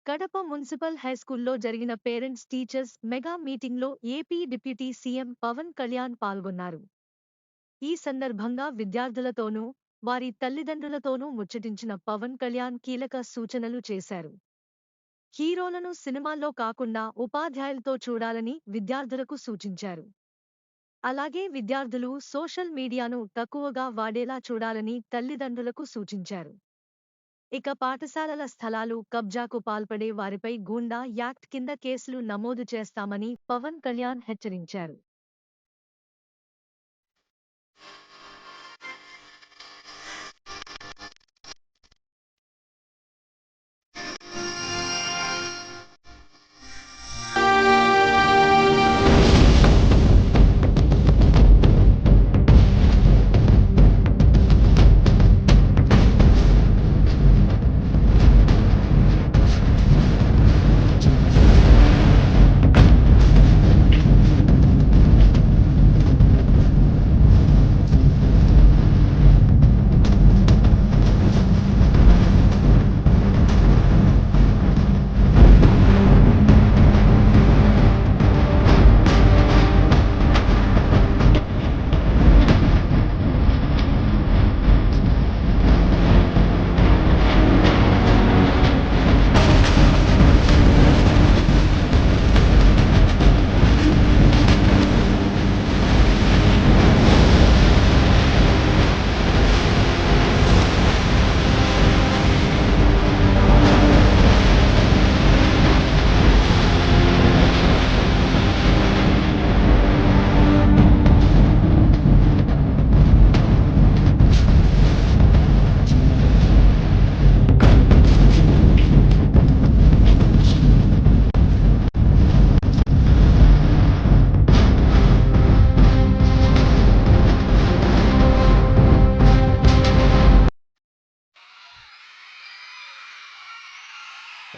Kadapa municipal హైస్కూల్లో జరిగిన parents teachers mega మీటింగ్లో AP deputy CM Pawan Kalyan పాల్గొన్నారు. ఈ సందర్భంగా విద్యార్థులతోనూ, వారి తల్లిదండ్రులతోనూ ముచ్చటించిన పవన్ కళ్యాణ్ కీలక సూచనలు చేశారు. హీరోలను సినిమాల్లో కాకుండా ఉపాధ్యాయులతో చూడాలని విద్యార్థులకు సూచించారు. అలాగే విద్యార్థులు సోషల్ మీడియాను తక్కువగా వాడేలా చూడాలని తల్లిదండ్రులకు సూచించారు. ఇక పాఠశాలల స్థలాలు కబ్జాకు పాల్పడే వారిపై గూండా యాక్ట్ కింద కేసులు నమోదు చేస్తామని పవన్ కళ్యాణ్ హెచ్చరించారు.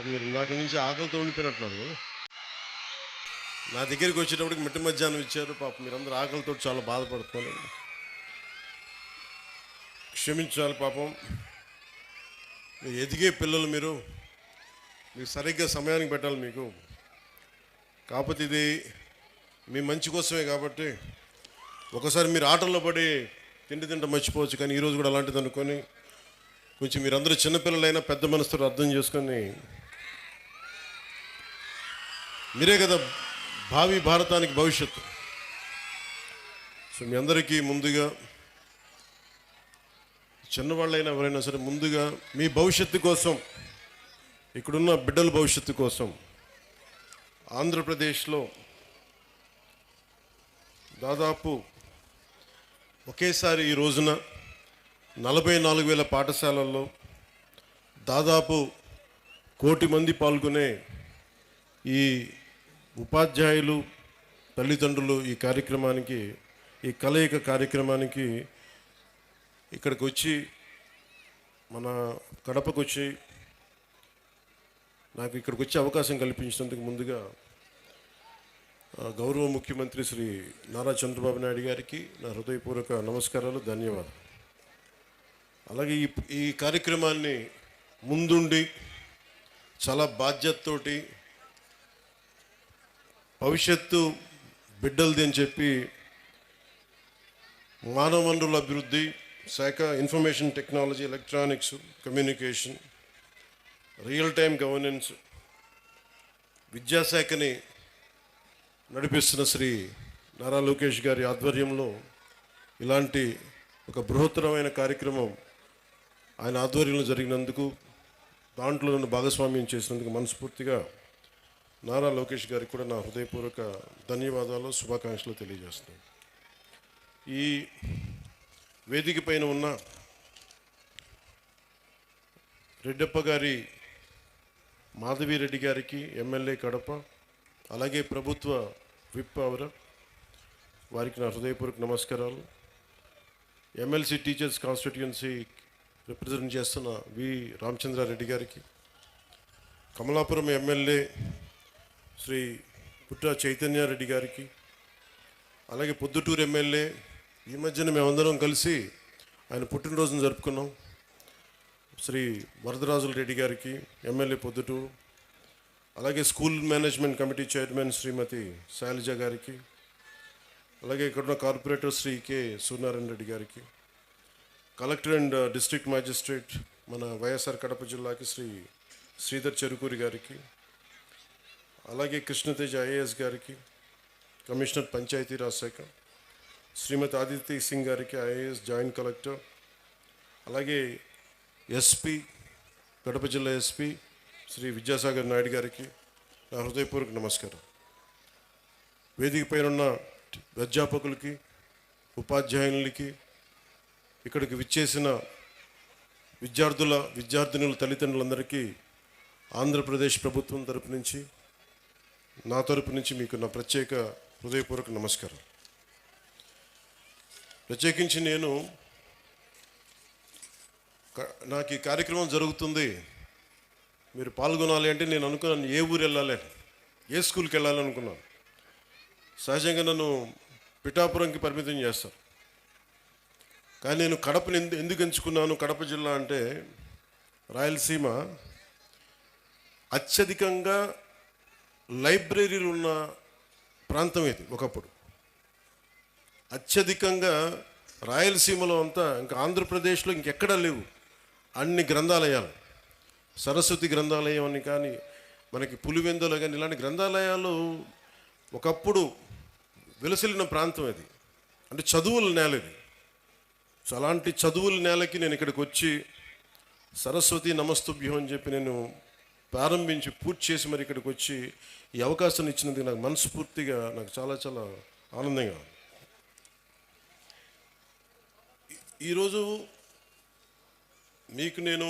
మీరు ఇందాక నుంచి ఆకలితో ఉండిపోయినట్టున్నారు. నా దగ్గరికి వచ్చేటప్పటికి మిట్ట మధ్యాహ్నం ఇచ్చారు. పాప మీరందరూ ఆకలితో చాలా బాధపడుతున్నారు. క్షమించాలి పాపం. మీరు ఎదిగే పిల్లలు, మీరు సరిగ్గా సమయానికి పెట్టాలి మీకు. కాకపోతే ఇది మీ మంచి కోసమే కాబట్టి ఒకసారి మీరు ఆటల్లో పడి తింట మర్చిపోవచ్చు. కానీ ఈరోజు కూడా అలాంటిది అనుకొని కొంచెం మీరందరూ చిన్నపిల్లలైనా పెద్ద మనసుతో అర్థం చేసుకొని, మీరే కదా భావి భారతానికి భవిష్యత్తు. సో మీ అందరికీ ముందుగా, చిన్నవాళ్ళైనా ఎవరైనా సరే, ముందుగా మీ భవిష్యత్తు కోసం, ఇక్కడున్న బిడ్డల భవిష్యత్తు కోసం ఆంధ్రప్రదేశ్లో దాదాపు ఒకేసారి ఈ రోజున 44,000 పాఠశాలల్లో దాదాపు 1 కోటి మంది పాల్గొనే ఈ ఉపాధ్యాయులు, తల్లిదండ్రులు ఈ కార్యక్రమానికి, ఈ కలయిక కార్యక్రమానికి ఇక్కడికి వచ్చి, మన కడపకు వచ్చి నాకు ఇక్కడికి వచ్చే అవకాశం కల్పించినందుకు ముందుగా గౌరవ ముఖ్యమంత్రి శ్రీ నారా చంద్రబాబు నాయుడు గారికి నా హృదయపూర్వక నమస్కారాలు, ధన్యవాదాలు. అలాగే ఈ కార్యక్రమాన్ని ముందుండి చాలా బాధ్యతతోటి భవిష్యత్తు బిడ్డలది అని చెప్పి మానవ వనరుల అభివృద్ధి శాఖ, information technology, electronics, communication, real time governance, విద్యాశాఖని నడిపిస్తున్న శ్రీ నారా లోకేష్ గారి ఆధ్వర్యంలో ఇలాంటి ఒక బృహత్తరమైన కార్యక్రమం ఆయన ఆధ్వర్యంలో జరిగినందుకు, దాంట్లో నన్ను భాగస్వామ్యం చేసినందుకు మనస్ఫూర్తిగా నారా లోకేష్ గారికి కూడా నా హృదయపూర్వక ధన్యవాదాలు, శుభాకాంక్షలు తెలియజేస్తున్నాను. ఈ వేదిక పైన ఉన్న రెడ్డప్ప గారి, మాధవిరెడ్డి గారికి, ఎమ్మెల్యే కడప, అలాగే ప్రభుత్వ విప్ వారికి నా హృదయపూర్వక నమస్కారాలు. ఎమ్మెల్సీ టీచర్స్ కాన్స్టిట్యుయెన్సీ రిప్రజెంట్ చేస్తున్న వి రామచంద్రారెడ్డి గారికి, కమలాపురం ఎమ్మెల్యే శ్రీ పుట్ట చైతన్యారెడ్డి గారికి, అలాగే పొద్దుటూరు ఎమ్మెల్యే, ఈ మధ్యన మేమందరం కలిసి ఆయన పుట్టినరోజును జరుపుకున్నాం, శ్రీ వరదరాజుల రెడ్డి గారికి, ఎమ్మెల్యే పొద్దుటూరు, అలాగే స్కూల్ మేనేజ్మెంట్ కమిటీ చైర్మన్ శ్రీమతి శైలజ గారికి, అలాగే ఇక్కడున్న కార్పొరేటర్ శ్రీ కె సూర్యనారాయణ రెడ్డి గారికి, కలెక్టర్ అండ్ డిస్ట్రిక్ట్ మ్యాజిస్ట్రేట్ మన వైఎస్ఆర్ కడప జిల్లాకి శ్రీ శ్రీధర్ చెరుకూరి గారికి, అలాగే కృష్ణతేజ ఐఏఎస్ గారికి, కమిషనర్ పంచాయతీరాజ్ శాఖ శ్రీమతి ఆదిత్య సింగ్ గారికి ఐఏఎస్ జాయింట్ కలెక్టర్, అలాగే ఎస్పీ కడప జిల్లా ఎస్పీ శ్రీ విద్యాసాగర్ నాయుడు గారికి నా హృదయపూర్వక నమస్కారం. వేదిక పైన ఉన్న అధ్యాపకులకి, ఉపాధ్యాయులకి, ఇక్కడికి విచ్చేసిన విద్యార్థినుల తల్లిదండ్రులందరికీ ఆంధ్రప్రదేశ్ ప్రభుత్వం తరపు నుంచి, నా తరపు నుంచి మీకు నా ప్రత్యేక హృదయపూర్వక నమస్కారం. ప్రత్యేకించి నాకు ఈ కార్యక్రమం జరుగుతుంది, మీరు పాల్గొనాలి అంటే నేను అనుకున్నాను ఏ ఊరు వెళ్ళాలి, ఏ స్కూల్కి వెళ్ళాలి అనుకున్నాను. సహజంగా నన్ను పిఠాపురంకి పరిమితం చేస్తారు, కానీ నేను కడపని ఎందుకు ఎంచుకున్నాను? కడప జిల్లా అంటే రాయలసీమ అత్యధికంగా లైబ్రరీలు ఉన్న ప్రాంతం ఇది. ఒకప్పుడు అత్యధికంగా రాయలసీమలో అంతా, ఇంకా ఆంధ్రప్రదేశ్లో ఇంకెక్కడా లేవు అన్ని గ్రంథాలయాలు. సరస్వతి గ్రంథాలయం అని కానీ, మనకి పులివెందులు కానీ, ఇలాంటి గ్రంథాలయాలు ఒకప్పుడు వెలసిల్లిన ప్రాంతం అది. అంటే చదువుల నేల ఇది. సో అలాంటి చదువుల నేలకి నేను ఇక్కడికి వచ్చి సరస్వతి నమస్తుభ్యం అని చెప్పి నేను ప్రారంభించి పూర్తి చేసి మరి ఇక్కడికి వచ్చి ఈ అవకాశాన్ని ఇచ్చినందుకు నాకు మనస్ఫూర్తిగా నాకు చాలా చాలా ఆనందంగా ఉంది. ఈరోజు మీకు నేను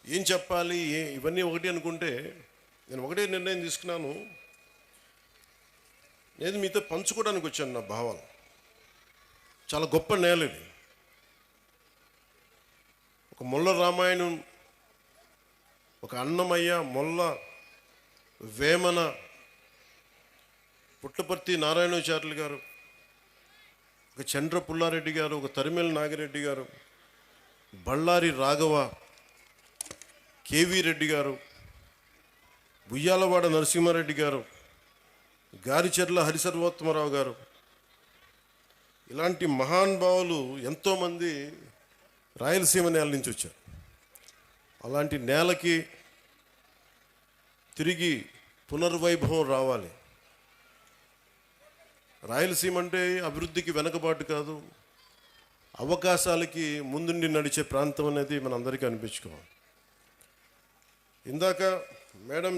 ఏం చెప్పాలి, ఇవన్నీ ఒకటి అనుకుంటే నేను ఒకటే నిర్ణయం తీసుకున్నాను. నేను మీతో పంచుకోవడానికి వచ్చాను నా భావాలు. చాలా గొప్ప నేల ఇది. ఒక మొల్ల రామాయణం, ఒక అన్నమయ్య, మొల్ల, వేమన, పుట్టపర్తి నారాయణాచార్యులు గారు, ఒక చంద్ర పుల్లారెడ్డి గారు, ఒక తరిమేల నాగిరెడ్డి గారు, బళ్ళారి రాఘవ, కేవీ రెడ్డి గారు, ఉయ్యాలవాడ నరసింహారెడ్డి గారు, గారిచెర్ల హరిసర్వోత్తమరావు గారు, ఇలాంటి మహానుభావులు ఎంతోమంది రాయలసీమ నేల నుంచి వచ్చారు. అలాంటి నేలకి తిరిగి పునర్వైభవం రావాలి. రాయలసీమ అంటే అభివృద్ధికి వెనకబాటు కాదు, అవకాశాలకి ముందుండి నడిచే ప్రాంతం అనేది మనందరికీ అనిపించుకోవాలి. ఇందాక మేడం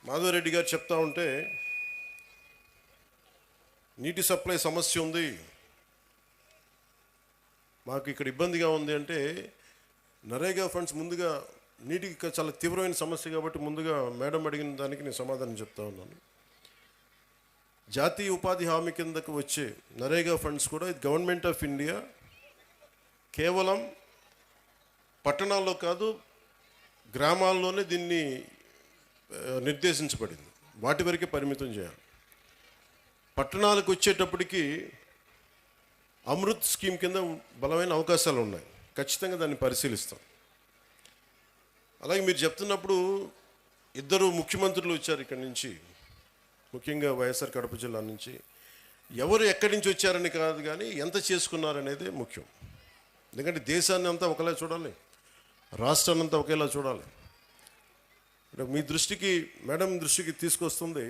మాధవరెడ్డి గారు చెప్తా ఉంటే నీటి సప్లై సమస్య ఉంది, మాకు ఇక్కడ ఇబ్బందిగా ఉంది అంటే, నరేగా ఫండ్స్ ముందుగా నీటికి చాలా తీవ్రమైన సమస్య కాబట్టి ముందుగా మేడం అడిగిన దానికి నేను సమాధానం చెప్తా ఉన్నాను. జాతీయ ఉపాధి హామీ కిందకు వచ్చే నరేగా ఫండ్స్ కూడా ఇది గవర్నమెంట్ ఆఫ్ ఇండియా కేవలం పట్టణాల్లో కాదు, గ్రామాల్లోనే దీన్ని నిర్దేశించబడింది. వాటి వరకే పరిమితం చేయాలి. పట్టణాలకు వచ్చేటప్పటికి అమృత్ స్కీమ్ కింద బలమైన అవకాశాలు ఉన్నాయి, ఖచ్చితంగా దాన్ని పరిశీలిస్తాం. అలాగే మీరు చెప్తున్నప్పుడు ఇద్దరు ముఖ్యమంత్రులు వచ్చారు ఇక్కడి నుంచి, ముఖ్యంగా వైఎస్ఆర్ కడప జిల్లా నుంచి. ఎవరు ఎక్కడి నుంచి వచ్చారని కాదు, కానీ ఎంత చేసుకున్నారనేదే ముఖ్యం. ఎందుకంటే దేశాన్ని అంతా ఒకలా చూడాలి, రాష్ట్రాన్ని అంతా ఒకేలా చూడాలి. మీ దృష్టికి, మేడం దృష్టికి తీసుకొస్తుంది.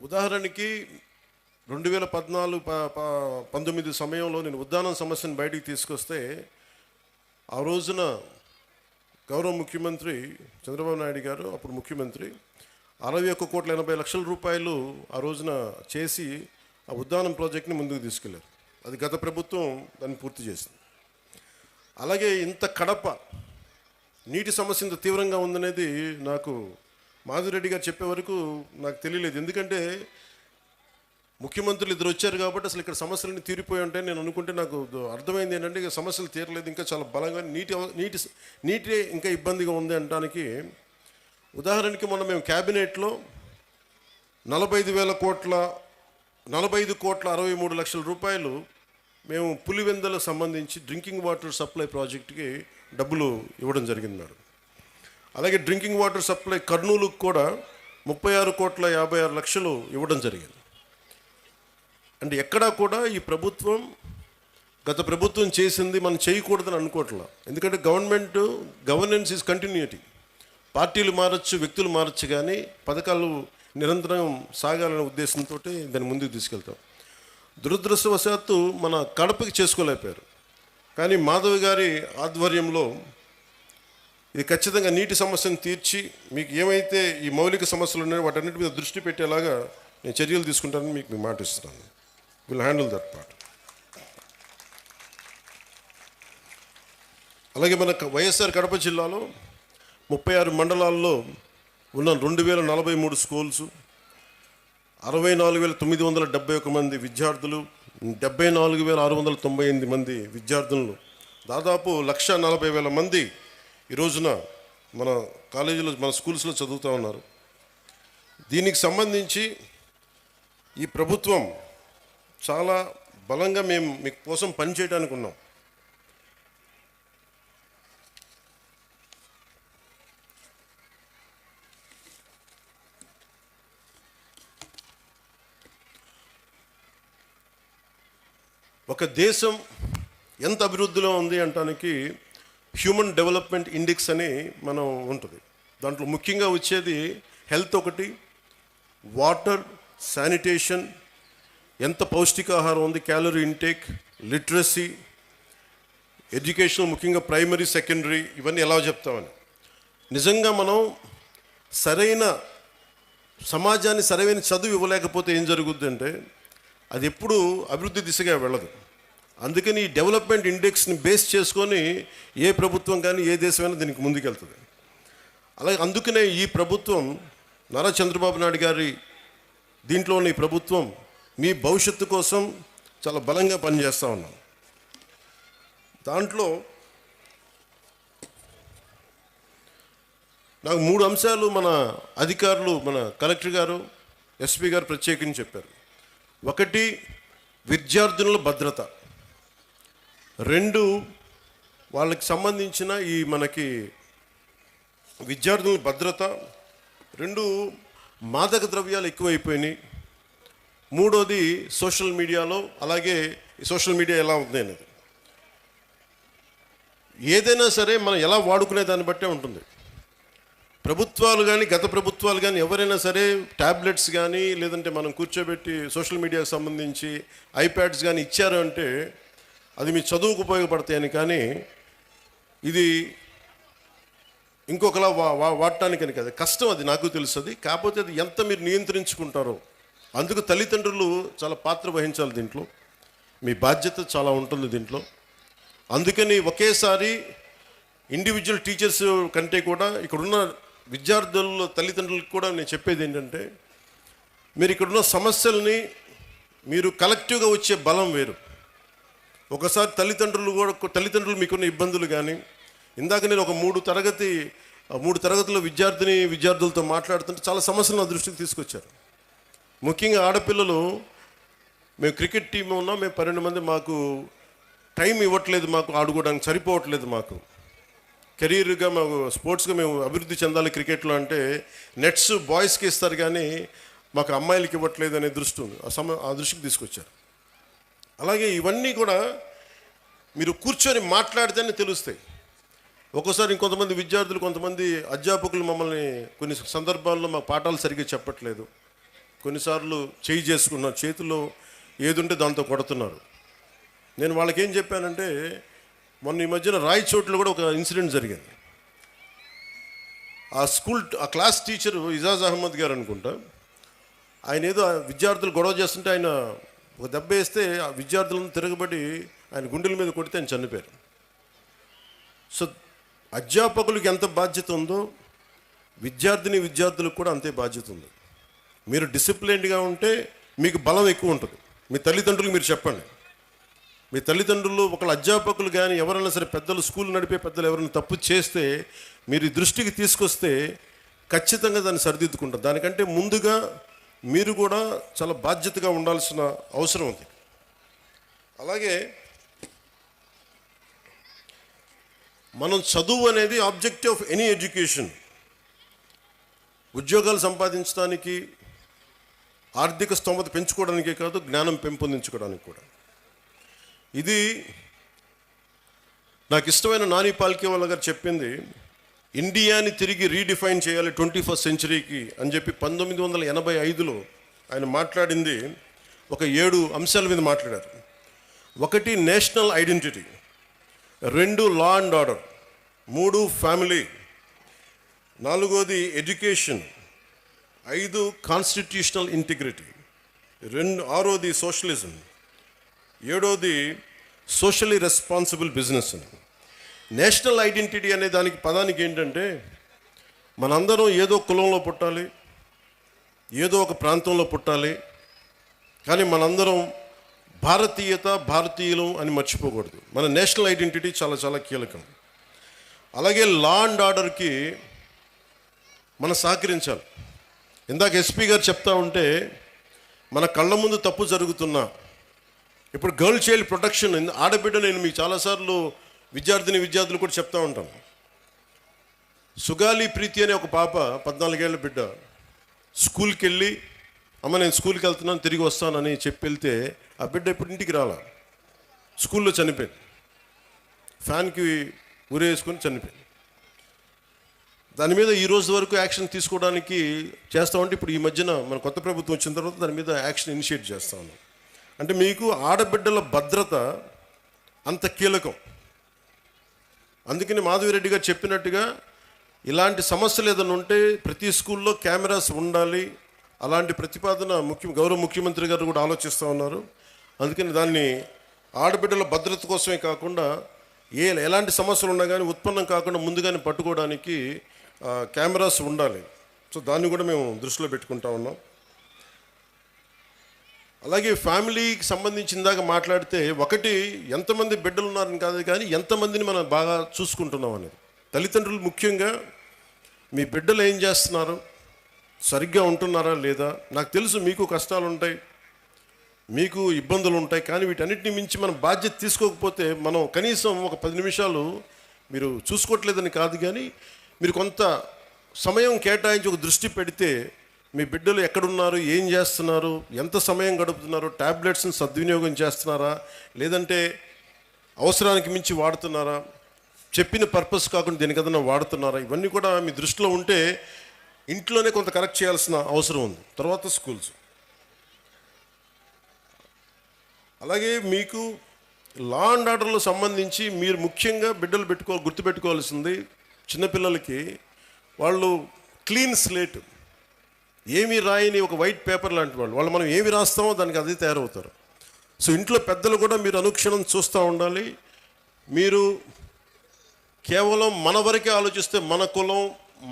ఉదాహరణకి 2014-19 సమయంలో నేను ఉద్దానం సమస్యను బయటికి తీసుకొస్తే, ఆ రోజున గౌరవ ముఖ్యమంత్రి చంద్రబాబు నాయుడు గారు, అప్పుడు ముఖ్యమంత్రి, 61,80,00,000 రూపాయలు ఆ రోజున చేసి ఆ ఉద్దానం ప్రాజెక్ట్ని ముందుకు తీసుకెళ్లారు. అది గత ప్రభుత్వం దాన్ని పూర్తి చేసింది. అలాగే ఇంత కడప నీటి సమస్య ఇంత తీవ్రంగా ఉందనేది నాకు మాధురెడ్డి గారు చెప్పే వరకు నాకు తెలియలేదు. ఎందుకంటే ముఖ్యమంత్రులు ఇద్దరు వచ్చారు కాబట్టి అసలు ఇక్కడ సమస్యలన్నీ తీరిపోయి ఉంటాయి నేను అనుకుంటే, నాకు అర్థమైంది ఏంటంటే ఇక సమస్యలు తీరలేదు, ఇంకా చాలా బలంగా నీటి ఇంకా ఇబ్బందిగా ఉంది అనడానికి. ఉదాహరణకి మొన్న మేము క్యాబినెట్లో 45,63,00,000 రూపాయలు మేము పులివెందులకు సంబంధించి డ్రింకింగ్ వాటర్ సప్లై ప్రాజెక్టుకి డబ్బులు ఇవ్వడం జరిగింది మేడం. అలాగే డ్రింకింగ్ వాటర్ సప్లై కర్నూలుకు కూడా 36,56,00,000 ఇవ్వడం జరిగింది. అంటే ఎక్కడా కూడా ఈ ప్రభుత్వం గత ప్రభుత్వం చేసింది మనం చేయకూడదని అనుకోవట్లా. ఎందుకంటే గవర్నెన్స్ ఈజ్ కంటిన్యూటీ. పార్టీలు మారచ్చు, వ్యక్తులు మారచ్చు, కానీ పథకాలు నిరంతరం సాగాలనే ఉద్దేశంతో దాన్ని ముందుకు తీసుకెళ్తాం. దురదృష్టవశాత్తు మన కడపకి చేసుకోలేకపోయారు. కానీ మాధవ్ గారి ఆధ్వర్యంలో ఇది ఖచ్చితంగా నీటి సమస్యను తీర్చి మీకు ఏమైతే ఈ మౌలిక సమస్యలు ఉన్నాయో వాటన్నిటి మీద దృష్టి పెట్టేలాగా నేను చర్యలు తీసుకుంటానని మీకు మాట ఇస్తున్నాను. Will handle that part. అలాగే మన వైఎస్ఆర్ కడప జిల్లాలో 36 మండలాల్లో ఉన్న 2043 స్కూల్స్, 64,971 మంది విద్యార్థులు, 74,698 మంది విద్యార్థులను, దాదాపు 1,40,000 మంది ఈ రోజున మన కాలేజీలో మన స్కూల్స్లో చదువుతూ ఉన్నారు. దీనికి సంబంధించి ఈ ప్రభుత్వం చాలా బలంగా మేము మీకు కోసం పనిచేయడానికి ఉన్నాం. ఒక దేశం ఎంత అభివృద్ధిలో ఉంది అంటానికి హ్యూమన్ డెవలప్మెంట్ ఇండెక్స్ అని మనం ఉంటుంది. దాంట్లో ముఖ్యంగా వచ్చేది హెల్త్ ఒకటి, వాటర్, శానిటేషన్, ఎంత పౌష్టికాహారం ఉంది, క్యాలరీ ఇంటేక్, లిటరసీ, ఎడ్యుకేషన్, ముఖ్యంగా ప్రైమరీ, సెకండరీ, ఇవన్నీ ఎలా చెప్తామని. నిజంగా మనం సరైన సమాజాన్ని సరైన చదువు ఇవ్వలేకపోతే ఏం జరుగుద్దంటే అది ఎప్పుడూ అభివృద్ధి దిశగా వెళ్ళదు. అందుకని ఈ డెవలప్మెంట్ ఇండెక్స్ని బేస్ చేసుకొని ఏ ప్రభుత్వం కానీ ఏ దేశమైనా దీనికి ముందుకెళ్తుంది. అలాగే అందుకనే ఈ ప్రభుత్వం నారా చంద్రబాబు నాయుడు గారి దీంట్లోని ఈ ప్రభుత్వం మీ భవిష్యత్తు కోసం చాలా బలంగా పనిచేస్తూ ఉన్నాం. దాంట్లో నాకు 3 అంశాలు మన అధికారులు, మన కలెక్టర్ గారు, ఎస్పీ గారు ప్రత్యేకించి చెప్పారు. 1, విద్యార్థుల భద్రత. 2, వాళ్ళకి సంబంధించిన ఈ మనకి విద్యార్థుల భద్రత. 2, మాదక ద్రవ్యాలు ఎక్కువైపోయినాయి. 3వది సోషల్ మీడియాలో, అలాగే సోషల్ మీడియా ఎలా ఉంది అనేది. ఏదైనా సరే మనం ఎలా వాడుకునే దాన్ని బట్టే ఉంటుంది. ప్రభుత్వాలు కానీ, గత ప్రభుత్వాలు కానీ ఎవరైనా సరే ట్యాబ్లెట్స్ కానీ, లేదంటే మనం కూర్చోబెట్టి సోషల్ మీడియాకు సంబంధించి ఐప్యాడ్స్ కానీ ఇచ్చారు అంటే అది మీ చదువుకు ఉపయోగపడతాయని, కానీ ఇది ఇంకొకలా వాడటానికని కదా. కష్టం, అది నాకు తెలుస్తుంది. కాకపోతే అది ఎంత మీరు నియంత్రించుకుంటారో, అందుకు తల్లిదండ్రులు చాలా పాత్ర వహించాలి దీంట్లో. మీ బాధ్యత చాలా ఉంటుంది దీంట్లో. అందుకని ఒకేసారి ఇండివిజువల్ టీచర్స్ కంటే కూడా ఇక్కడున్న విద్యార్థుల తల్లిదండ్రులకు కూడా నేను చెప్పేది ఏంటంటే, మీరు ఇక్కడున్న సమస్యల్ని మీరు కలెక్టివ్గా వచ్చే బలం వేరు. ఒకసారి తల్లిదండ్రులు మీకున్న ఇబ్బందులు కానీ, ఇందాక నేను ఒక 3 తరగతుల విద్యార్థులతో మాట్లాడుతుంటే చాలా సమస్యలు నా దృష్టికి తీసుకొచ్చారు. ముఖ్యంగా ఆడపిల్లలు, మేము క్రికెట్ టీం ఉన్నాం, మేము 12 మంది, మాకు టైం ఇవ్వట్లేదు, మాకు ఆడుకోవడానికి సరిపోవట్లేదు, మాకు కెరీర్గా మాకు స్పోర్ట్స్గా మేము అభివృద్ధి చెందాలి క్రికెట్లో అంటే నెట్స్ బాయ్స్కి ఇస్తారు కానీ మాకు అమ్మాయిలకి ఇవ్వట్లేదు అనే దృష్టి ఉంది. ఆ దృష్టికి తీసుకొచ్చారు. అలాగే ఇవన్నీ కూడా మీరు కూర్చొని మాట్లాడితేనే తెలుస్తాయి. ఒక్కోసారి ఇంకొంతమంది విద్యార్థులు, కొంతమంది అధ్యాపకులు మమ్మల్ని కొన్ని సందర్భాల్లో మా పాఠాలు సరిగ్గా చెప్పట్లేదు, కొన్నిసార్లు చేయి చేసుకున్నారు, చేతిలో ఏది ఉంటే దాంతో కొడుతున్నారు. నేను వాళ్ళకి ఏం చెప్పానంటే, మొన్న ఈ మధ్యన రాయచోట్లో కూడా ఒక ఇన్సిడెంట్ జరిగింది. ఆ క్లాస్ టీచరు ఇజాజ్ అహ్మద్ గారు అనుకుంటా, ఆయన ఏదో విద్యార్థులు గొడవ చేస్తుంటే ఆయన ఒక దెబ్బ వేస్తే ఆ విద్యార్థులను తిరగబడి ఆయన గుండెల మీద కొడితే ఆయన చనిపోయారు. సో అధ్యాపకులకు ఎంత బాధ్యత ఉందో విద్యార్థులకు కూడా అంతే బాధ్యత ఉంది. మీరు డిసిప్లైన్డ్గా ఉంటే మీకు బలం ఎక్కువ ఉంటుంది. మీ తల్లిదండ్రులకు మీరు చెప్పండి. మీ తల్లిదండ్రులు, ఒకళ్ళ అధ్యాపకులు కానీ ఎవరైనా సరే, పెద్దలు, స్కూల్ నడిపే పెద్దలు ఎవరైనా తప్పు చేస్తే మీరు దృష్టికి తీసుకొస్తే ఖచ్చితంగా దాన్ని సరిదిద్దుకుంటారు. దానికంటే ముందుగా మీరు కూడా చాలా బాధ్యతగా ఉండాల్సిన అవసరం ఉంది. అలాగే మనం చదువు అనేది ఆబ్జెక్టివ్ ఆఫ్ ఎనీ ఎడ్యుకేషన్. ఉద్యోగాలు సంపాదించడానికి, ఆర్థిక స్తోమత పెంచుకోవడానికే కాదు, జ్ఞానం పెంపొందించుకోవడానికి కూడా. ఇది నాకు ఇష్టమైన నాని పాల్కేవాలా గారు చెప్పింది. ఇండియాని తిరిగి రీడిఫైన్ చేయాలి 21st సెంచరీకి అని చెప్పి 1985లో ఆయన మాట్లాడింది. ఒక 7 అంశాల మీద మాట్లాడారు. 1 national identity, 2 law and order, 3 family, 4 education, 5 constitutional integrity, 6 socialism, 7 socially responsible business అని. నేషనల్ ఐడెంటిటీ అనే దానికి పదానికి ఏంటంటే, మనందరం ఏదో కులంలో పుట్టాలి, ఏదో ఒక ప్రాంతంలో పుట్టాలి, కానీ మనందరం భారతీయులం అని మర్చిపోకూడదు. మన నేషనల్ ఐడెంటిటీ చాలా చాలా కీలకం. అలాగే లా అండ్ ఆర్డర్కి మనం సహకరించాలి. ఇందాక ఎస్పీ గారు చెప్తా ఉంటే, మన కళ్ళ ముందు తప్పు జరుగుతున్నా, ఇప్పుడు గర్ల్ చైల్డ్ ప్రొటెక్షన్, ఆడబిడ్డ, నేను మీకు చాలాసార్లు విద్యార్థులు కూడా చెప్తా ఉంటాను. సుగాలి ప్రీతి అనే ఒక పాప, 14 ఏళ్ల బిడ్డ, స్కూల్కి వెళ్ళి, అమ్మ నేను స్కూల్కి వెళ్తున్నాను తిరిగి వస్తానని చెప్పి వెళ్తే, ఆ బిడ్డ ఇప్పుడు ఇంటికి రాలా, స్కూల్లో చనిపోయింది. ఫ్యాన్కి ఉరేసుకొని చనిపోయింది. దాని మీద ఈ రోజు వరకు యాక్షన్ తీసుకోవడానికి చేస్తామంటే, ఇప్పుడు ఈ మధ్యన మన కొత్త ప్రభుత్వం వచ్చిన తర్వాత దాని మీద యాక్షన్ ఇనిషియేట్ చేస్తా ఉన్నాం. అంటే మీకు ఆడబిడ్డల భద్రత అంత కీలకం. అందుకని మాధవిరెడ్డి గారు చెప్పినట్టుగా ఇలాంటి సమస్యలు ఏదైనా ఉంటే ప్రతి స్కూల్లో కెమెరాస్ ఉండాలి. అలాంటి ప్రతిపాదన గౌరవ ముఖ్యమంత్రి గారు కూడా ఆలోచిస్తూ ఉన్నారు. అందుకని దాన్ని ఆడబిడ్డల భద్రత కోసమే కాకుండా ఎలాంటి సమస్యలు ఉన్నా కానీ ఉత్పన్నం కాకుండా ముందుగానే పట్టుకోవడానికి కెమెరాస్ ఉండాలి. సో దాన్ని కూడా మేము దృష్టిలో పెట్టుకుంటా ఉన్నాం. అలాగే ఫ్యామిలీకి సంబంధించిన దాకా మాట్లాడితే, ఒకటి ఎంతమంది బిడ్డలు ఉన్నారని కాదు, కానీ ఎంతమందిని మనం బాగా చూసుకుంటున్నాం అనేది. తల్లిదండ్రులు ముఖ్యంగా మీ బిడ్డలు ఏం చేస్తున్నారు, సరిగ్గా ఉంటున్నారా లేదా. నాకు తెలుసు మీకు కష్టాలు ఉంటాయి, మీకు ఇబ్బందులు ఉంటాయి, కానీ వీటన్నిటిని మించి మనం బాధ్యత తీసుకోకపోతే, మనం కనీసం ఒక 10 నిమిషాలు మీరు చూసుకోవట్లేదని కాదు, కానీ మీరు కొంత సమయం కేటాయించి ఒక దృష్టి పెడితే, మీ బిడ్డలు ఎక్కడున్నారు, ఏం చేస్తున్నారు, ఎంత సమయం గడుపుతున్నారు, ట్యాబ్లెట్స్ని సద్వినియోగం చేస్తున్నారా, లేదంటే అవసరానికి మించి వాడుతున్నారా, చెప్పిన పర్పస్ కాకుండా దేనికదన్నా వాడుతున్నారా, ఇవన్నీ కూడా మీ దృష్టిలో ఉంటే ఇంట్లోనే కొంత కరెక్ట్ చేయాల్సిన అవసరం ఉంది. తర్వాత స్కూల్స్. అలాగే మీకు లా అండ్ ఆర్డర్లో సంబంధించి మీరు ముఖ్యంగా బిడ్డలు గుర్తుపెట్టుకోవాల్సింది, చిన్నపిల్లలకి వాళ్ళు క్లీన్ స్లేట్, ఏమీ రాయని ఒక వైట్ పేపర్ లాంటి వాళ్ళు మనం ఏమి రాస్తామో దానికి అదే తయారవుతారు. సో ఇంట్లో పెద్దలు కూడా మీరు అనుక్షణం చూస్తూ ఉండాలి. మీరు కేవలం మన వరకే ఆలోచిస్తే, మన కులం,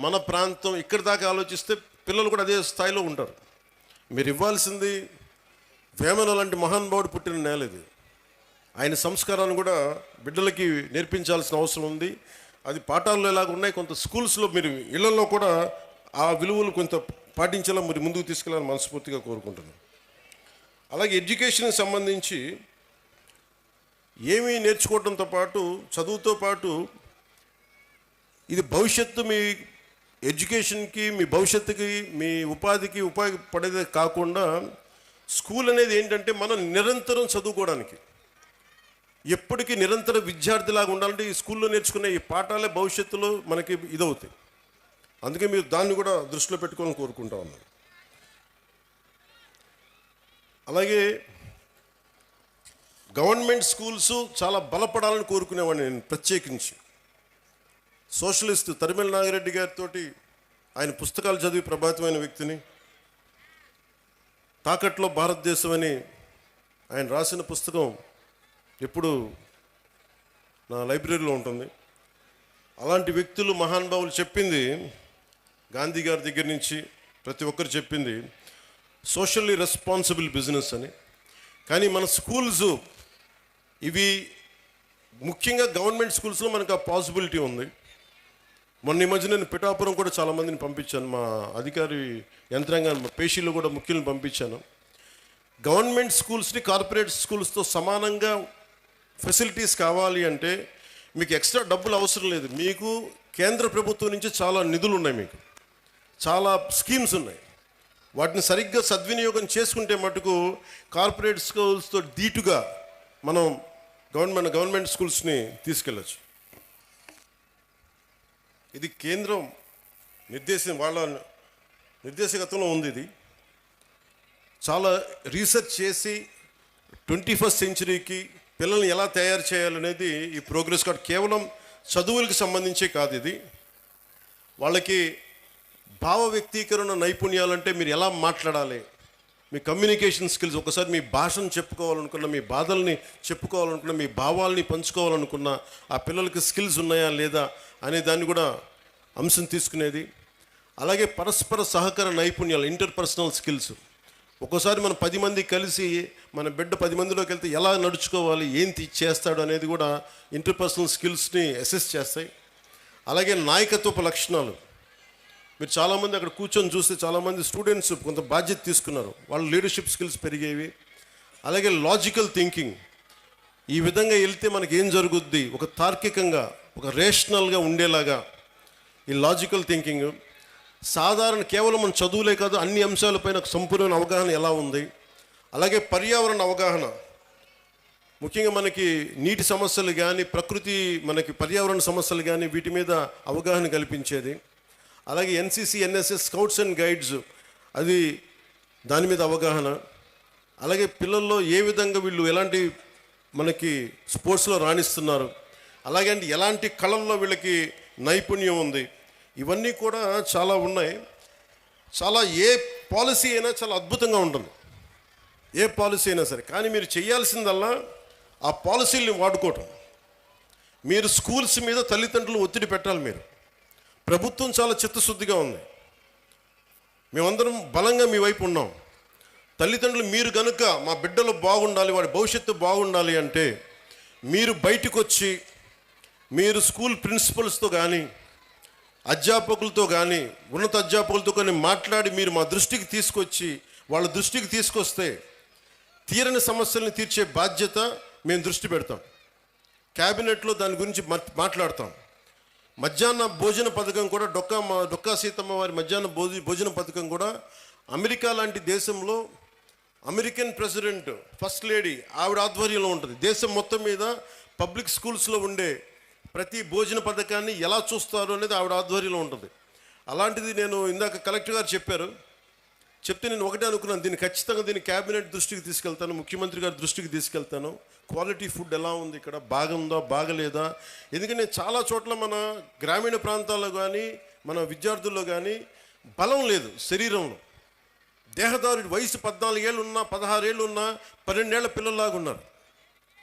మన ప్రాంతం, ఇక్కడి దాకా ఆలోచిస్తే పిల్లలు కూడా అదే స్థాయిలో ఉంటారు. మీరు ఇవ్వాల్సింది వేమన లాంటి మహానుభావుడు పుట్టిన నేల ఇది. ఆయన సంస్కారాన్ని కూడా బిడ్డలకి నేర్పించాల్సిన అవసరం ఉంది. అది పాఠాల్లో ఎలాగ ఉన్నాయి, కొంత స్కూల్స్లో మీరు ఇళ్లలో కూడా ఆ విలువలు కొంత పాటించేలా మీరు ముందుకు తీసుకెళ్ళాలని మనస్ఫూర్తిగా కోరుకుంటున్నాను. అలాగే ఎడ్యుకేషన్కి సంబంధించి ఏమీ నేర్చుకోవడంతో పాటు, చదువుతో పాటు, ఇది భవిష్యత్తు మీ ఎడ్యుకేషన్కి, మీ భవిష్యత్తుకి, మీ ఉపాధికి ఉపయోగపడేదే కాకుండా, స్కూల్ అనేది ఏంటంటే మనం నిరంతరం చదువుకోవడానికి, ఎప్పటికీ నిరంతర విద్యార్థిలాగా ఉండాలంటే ఈ స్కూల్లో నేర్చుకునే ఈ పాఠాలే భవిష్యత్తులో మనకి ఇదవుతాయి. అందుకే మీరు దాన్ని కూడా దృష్టిలో పెట్టుకోవాలని కోరుకుంటా ఉన్నాను. అలాగే గవర్నమెంట్ స్కూల్స్ చాలా బలపడాలని కోరుకునేవాడిని నేను ప్రత్యేకించి. సోషలిస్ట్ తరిమెల నాగిరెడ్డి గారితో ఆయన పుస్తకాలు చదివి ప్రభావితమైన వ్యక్తిని. తాకట్లో భారతదేశం అని ఆయన రాసిన పుస్తకం ఎప్పుడు నా లైబ్రరీలో ఉంటుంది. అలాంటి వ్యక్తులు, మహానుభావులు చెప్పింది, గాంధీ గారి దగ్గర నుంచి ప్రతి ఒక్కరు చెప్పింది సోషల్లీ రెస్పాన్సిబుల్ బిజినెస్ అని. కానీ మన స్కూల్స్ ఇవి ముఖ్యంగా గవర్నమెంట్ స్కూల్స్లో మనకు ఆ పాసిబిలిటీ ఉంది. మొన్న ఈ మధ్య నేను పిఠాపురం కూడా చాలామందిని పంపించాను, మా అధికారి యంత్రాంగాన్ని, మా పేషీలో కూడా ముఖ్యులను పంపించాను. గవర్నమెంట్ స్కూల్స్ని కార్పొరేట్ స్కూల్స్తో సమానంగా ఫెసిలిటీస్ కావాలి అంటే మీకు ఎక్స్ట్రా డబ్బులు అవసరం లేదు. మీకు కేంద్ర ప్రభుత్వం నుంచి చాలా నిధులు ఉన్నాయి, మీకు చాలా స్కీమ్స్ ఉన్నాయి. వాటిని సరిగ్గా సద్వినియోగం చేసుకుంటే మటుకు కార్పొరేట్ స్కూల్స్తో ధీటుగా మనం గవర్నమెంట్ స్కూల్స్ని తీసుకెళ్ళచ్చు. ఇది కేంద్రం వాళ్ళ నిర్దేశకత్వంలో ఉంది. ఇది చాలా రీసెర్చ్ చేసి 21st సెంచరీకి పిల్లల్ని ఎలా తయారు చేయాలనేది ఈ ప్రోగ్రెస్ కార్డ్ కేవలం చదువులకు సంబంధించే కాదు. ఇది వాళ్ళకి భావ వ్యక్తీకరణ నైపుణ్యాలంటే మీరు ఎలా మాట్లాడాలి, మీ కమ్యూనికేషన్ స్కిల్స్, ఒకసారి మీ భాషను చెప్పుకోవాలనుకున్న, మీ బాధల్ని చెప్పుకోవాలనుకున్న, మీ భావాల్ని పంచుకోవాలనుకున్న ఆ పిల్లలకి స్కిల్స్ ఉన్నాయా లేదా అనే దాన్ని కూడా అంశం తీసుకునేది. అలాగే పరస్పర సహకార నైపుణ్యాలు, ఇంటర్పర్సనల్ స్కిల్స్. ఒక్కోసారి మనం 10 మంది కలిసి మన బిడ్డ 10 మందిలోకి వెళ్తే ఎలా నడుచుకోవాలి, ఏం చేస్తాడు అనేది కూడా ఇంటర్పర్సనల్ స్కిల్స్ని అసెస్ చేస్తాయి. అలాగే నాయకత్వపు లక్షణాలు. మీరు చాలామంది అక్కడ కూర్చొని చూస్తే చాలామంది స్టూడెంట్స్ కొంత బాధ్యత తీసుకున్నారు, వాళ్ళ లీడర్షిప్ స్కిల్స్ పెరిగేవి. అలాగే లాజికల్ థింకింగ్, ఈ విధంగా వెళ్తే మనకి ఏం జరుగుద్ది, ఒక తార్కికంగా, ఒక రేషనల్గా ఉండేలాగా ఈ లాజికల్ థింకింగ్. సాధారణ కేవలం మన చదువులే కాదు, అన్ని అంశాలపైన సంపూర్ణ అవగాహన ఎలా ఉంది. అలాగే పర్యావరణ అవగాహన, ముఖ్యంగా మనకి నీటి సమస్యలు కానీ, ప్రకృతి మనకి పర్యావరణ సమస్యలు కానీ, వీటి మీద అవగాహన కల్పించేది. అలాగే NCC, NSS, scouts and guides, అది దాని మీద అవగాహన. అలాగే పిల్లల్లో ఏ విధంగా వీళ్ళు ఎలాంటి మనకి స్పోర్ట్స్లో రాణిస్తున్నారు, అలాగే అంటే ఎలాంటి కళల్లో వీళ్ళకి నైపుణ్యం ఉంది, ఇవన్నీ కూడా చాలా ఉన్నాయి. చాలా ఏ పాలసీ అయినా చాలా అద్భుతంగా ఉంటుంది, ఏ పాలసీ అయినా సరే. కానీ మీరు చేయాల్సిందల్లా ఆ పాలసీల్ని వాడుకోవటం. మీరు స్కూల్స్ మీద తల్లిదండ్రులు ఒత్తిడి పెట్టాలి. మీరు ప్రభుత్వం చాలా చిత్తశుద్ధిగా ఉంది, మేమందరం బలంగా మీ వైపు ఉన్నాం. తల్లిదండ్రులు మీరు కనుక మా బిడ్డలు బాగుండాలి, వాడి భవిష్యత్తు బాగుండాలి అంటే మీరు బయటకు వచ్చి మీరు స్కూల్ ప్రిన్సిపల్స్తో కానీ, అధ్యాపకులతో కానీ, ఉన్నత అధ్యాపకులతో కానీ మాట్లాడి మీరు మా దృష్టికి తీసుకొచ్చి, వాళ్ళ దృష్టికి తీసుకొస్తే తీరని సమస్యల్ని తీర్చే బాధ్యత మేము దృష్టి పెడతాం. క్యాబినెట్లో దాని గురించి మాట్లాడతాం. మధ్యాహ్న భోజన పథకం కూడా డొక్కా సీతమ్మ వారి మధ్యాహ్న భోజన పథకం కూడా అమెరికా లాంటి దేశంలో అమెరికన్ ప్రెసిడెంట్, ఫస్ట్ లేడీ, ఆవిడ ఆధ్వర్యంలో ఉంటుంది. దేశం మొత్తం మీద పబ్లిక్ స్కూల్స్లో ఉండే ప్రతి భోజన పథకాన్ని ఎలా చూస్తారు అనేది ఆవిడ ఆధ్వర్యంలో ఉంటుంది. అలాంటిది నేను ఇందాక కలెక్టర్ గారు చెప్తే నేను ఒకటే అనుకున్నాను, దీన్ని క్యాబినెట్ దృష్టికి తీసుకెళ్తాను, ముఖ్యమంత్రి గారి దృష్టికి తీసుకెళ్తాను. క్వాలిటీ ఫుడ్ ఎలా ఉంది ఇక్కడ, బాగుందా బాగలేదా. ఎందుకంటే చాలా చోట్ల మన గ్రామీణ ప్రాంతాల్లో కానీ, మన విద్యార్థుల్లో కానీ బలం లేదు శరీరంలో. దేహదారుడి వయసు 14 ఏళ్ళు ఉన్నా, 16 ఏళ్ళు ఉన్నా 12 ఏళ్ల పిల్లల్లాగా ఉన్నారు.